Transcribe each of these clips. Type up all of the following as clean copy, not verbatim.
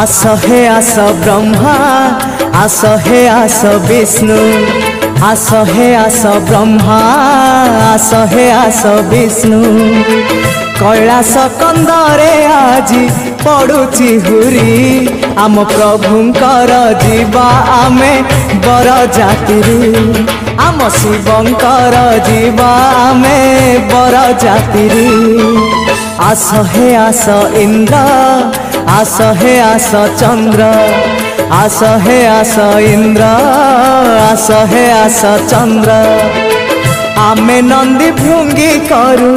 आस हे आस ब्रह्मा आस हे आस विष्णु आस हे आस ब्रह्मा आस हे आस विष्णु कैलास कंदरे आजी पड़ुची हुरी आम प्रभुंकर जीवा आमे बर जातिरी आम शिवंकर जीवा आमे बर जातिरी आस हे आस इंद्र आस हे आस चंद्र आस हे आस इंद्र आस हे आस चंद्र आमे नंदी भृंगी करू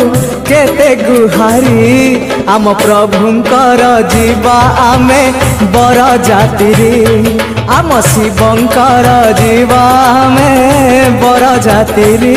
केते गुहारी आम प्रभुंकर जीवा आमे बर जातिरी आम शिवंकर जीवा आमे बर जातिरी।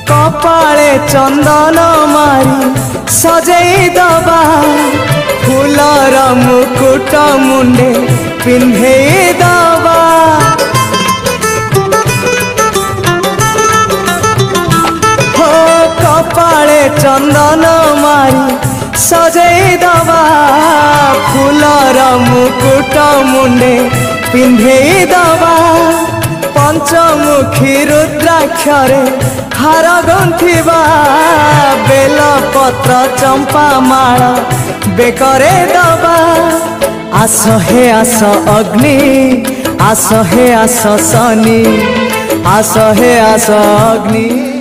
कपाळे चंदन मारी सजई दबा फूलर मुकुट मुंडे पिंधे दबा हो कपाळे चंदन मारी सजई दबा फूलर मुकुट मुंडे पिंधे दबा पंचमुखी रुद्राक्षरे हार गंथिबा बेल पत्र चंपा माल बेकरे दबा आस हे आस अग्नि आस हे आस शनि आस हे आस अग्नि।